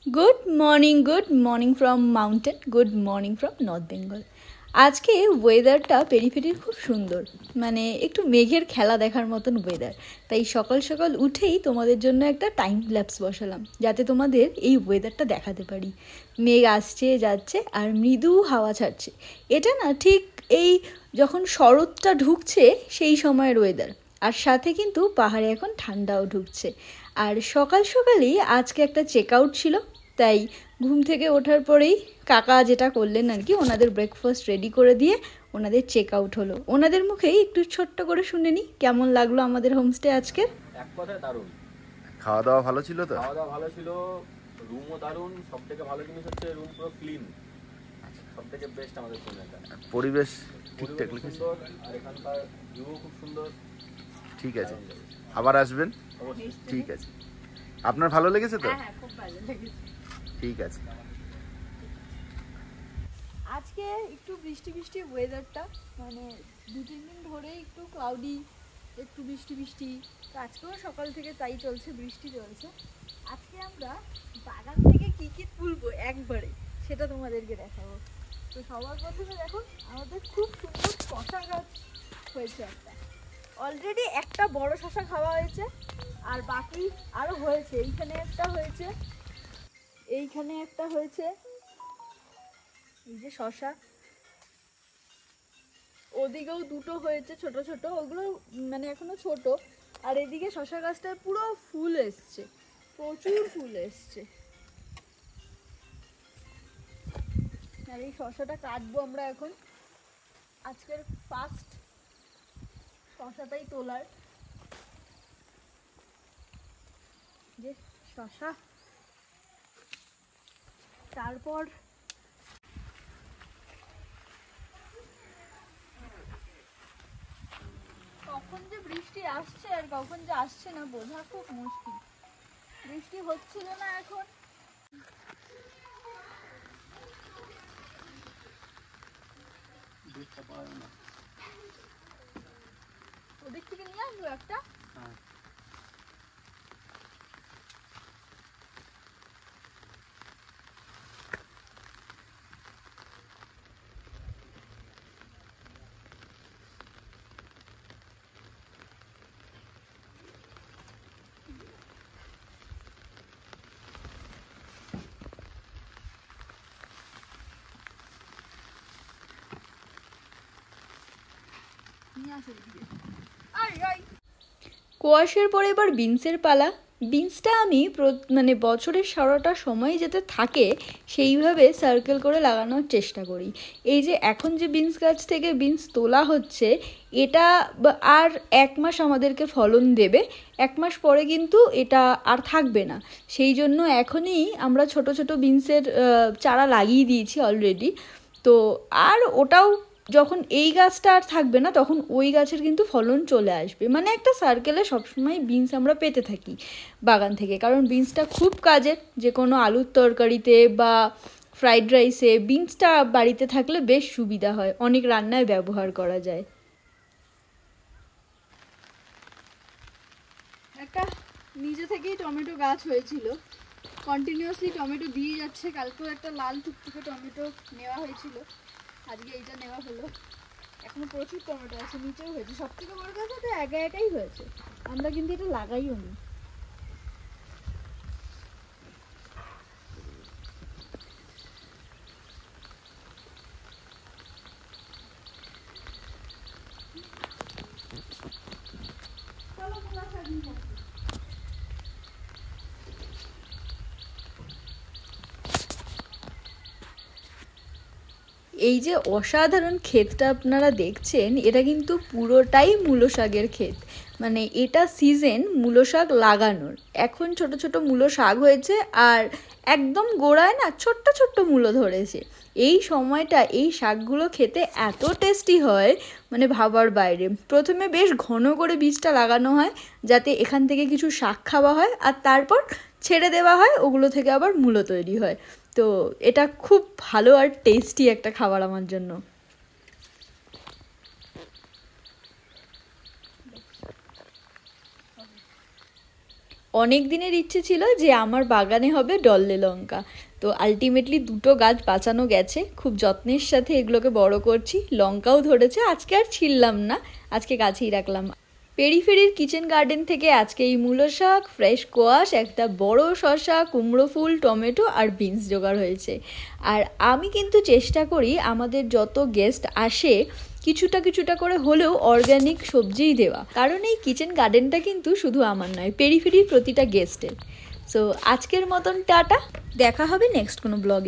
Good morning from mountain, good morning from north Bengal. আজকে ওয়েদারটা পেরিফেরির খুব সুন্দর, মানে একটু মেঘের খেলা দেখার মতন ওয়েদার। তাই সকাল সকাল উঠেই তোমাদের জন্য একটা টাইম ল্যাপস বসালাম, যাতে তোমাদের এই ওয়েদারটা দেখাতে পারি। মেঘ আসছে যাচ্ছে আর মৃদু হাওয়া ছাড়ছে। এটা না ঠিক এই যখন শরৎটা ঢুকছে সেই সময়ের ওয়েদার, আর সাথে কিন্তু পাহাড়ে এখন ঠান্ডাও ঢুকছে। আর সকাল সকালই আজকে একটা চেক আউট ছিল, তাই ঘুম থেকে ওঠার পরেই কাকা যেটা করলেন আর কি, ওনাদের ব্রেকফাস্ট রেডি করে দিয়ে ওনাদের চেক আউট হলো। ওনাদের মুখেই একটু ছোট্ট করে শুনে নিই কেমন লাগলো আমাদের হোমস্টে আজকে। এক কথায় দারুণ। খাওয়া দাওয়া ভালো ছিল তো? খাওয়া দাওয়া ভালো ছিল, রুমও দারুণ। সব থেকে ভালো জিনিস হচ্ছে রুম পুরো ক্লিন, সব থেকে বেস্ট আমাদের জন্য এটা। পরিবেশ ঠিকঠাক লিখেছে, সুন্দর, আর এখানকার ভিউও খুব সুন্দর। ঠিক আছে, আবার আসবেন। ঠিক আছে, আপনার ভালো লেগেছে তো? হ্যাঁ, খুব ভালো লেগেছে। ঠিক আছে। আজকে একটু বৃষ্টি বৃষ্টি ওয়েদারটা, মানে 2-3 দিন ধরে একটু ক্লাউডি, একটু বৃষ্টি বৃষ্টি। আজকেও সকাল থেকে তাই চলছে, বৃষ্টি চলছে। আজকে আমরা বাগান থেকে কি কি তুলবো একবারে সেটা তোমাদেরকে দেখাবো। তো সবার প্রথমে দেখো, আমাদের খুব সুন্দর শশা গাছ হয়েছে একটা। অলরেডি একটা বড় শশা খাওয়া হয়েছে, আর বাকি আরো হয়েছে। এইখানে একটা হয়েছে, এইখানে একটা হয়েছে, এই যে শশা। ওদিকেও দুটো হয়েছে ছোট ছোট, ওগুলো মানে এখনো ছোট। আর এদিকে শশা গাছটায় পুরো ফুল এসছে, প্রচুর ফুল এসছে। আর এই শশাটা কাটবো আমরা এখন, আজকের ফার্স্ট শশাটাই তোলার। যে শশা, তারপর কখন যে বৃষ্টি আসছে আর কখন যে আসছে না বোঝা খুব মুশকিল। বৃষ্টি হচ্ছিল না এখন। ওদিক থেকে নিয়ে আসবো একটা। কোয়াশের পরে এবার বিনসের পালা। বিনসটা আমি মানে বছরের সারাটা সময় যাতে থাকে সেইভাবে সার্কেল করে লাগানোর চেষ্টা করি। এই যে এখন যে বিনস গাছ থেকে বিনস তোলা হচ্ছে, এটা আর 1 মাস আমাদেরকে ফলন দেবে। 1 মাস পরে কিন্তু এটা আর থাকবে না। সেই জন্য এখনই আমরা ছোট ছোট বিনসের চারা লাগিয়ে দিয়েছি অলরেডি। তো আর ওটাও যখন এই গাছটা আর থাকবে না, তখন ওই গাছের কিন্তু ফলন চলে আসবে। মানে একটা সার্কেলে সবসময় বিনস আমরা পেতে থাকি বাগান থেকে, কারণ বিনসটা খুব কাজের। যে কোনো আলুর তরকারিতে বা ফ্রাইড রাইসে বিনসটা বাড়িতে থাকলে বেশ সুবিধা হয়, অনেক রান্নায় ব্যবহার করা যায়। একটা নিজে থেকেই টমেটো গাছ হয়েছিল, কন্টিনিউয়াসলি টমেটো দিয়ে যাচ্ছে। কালকেও একটা লাল টুকটুকে টমেটো নেওয়া হয়েছিল, আজকে এইটা নেওয়া হলো। এখনো প্রচুর টমেটো আছে, নিচেও হয়েছে। সব থেকে বড় কথা, এটা একাই হয়েছে, আমরা কিন্তু এটা লাগাইও নি। এই যে অসাধারণ ক্ষেতটা আপনারা দেখছেন, এটা কিন্তু পুরোটাই মূলো শাকের ক্ষেত। মানে এটা সিজন মূলো শাক লাগানোর। এখন ছোট ছোট মূলো শাক হয়েছে, আর একদম গোড়ায় না ছোট্ট ছোট্ট মূলো ধরেছে। এই সময়টা এই শাকগুলো খেতে এত টেস্টি হয়, মানে ভাবার বাইরে। প্রথমে বেশ ঘন করে বীজটা লাগানো হয়, যাতে এখান থেকে কিছু শাক খাওয়া হয়, আর তারপর ছেড়ে দেওয়া হয়, ওগুলো থেকে আবার মূলো তৈরি হয়। তো এটা খুব ভালো আর টেস্টি একটা খাবার আমার জন্য। অনেক দিনের ইচ্ছে ছিল যে আমার বাগানে হবে ডল্লে লঙ্কা, তো আলটিমেটলি 2টো গাছ বাঁচানো গেছে। খুব যত্নের সাথে এগুলোকে বড় করছি, লঙ্কাও ধরেছে। আজকে আর ছিললাম না, আজকে গাছেই রাখলাম। পেরিফেরির কিচেন গার্ডেন থেকে আজকে এই মূলো শাক, ফ্রেশ কোয়াশ, একটা বড় শসা, কুমড়ো ফুল, টমেটো আর বিনস জোগাড় হয়েছে। আর আমি কিন্তু চেষ্টা করি আমাদের যত গেস্ট আসে কিছুটা করে হলেও অর্গানিক সবজিই দেওয়া, কারণ এই কিচেন গার্ডেনটা কিন্তু শুধু আমার নয়, পেরিফেরির প্রতিটা গেস্টের। সো আজকের মতন টাটা, দেখা হবে নেক্সট কোনো ব্লগে।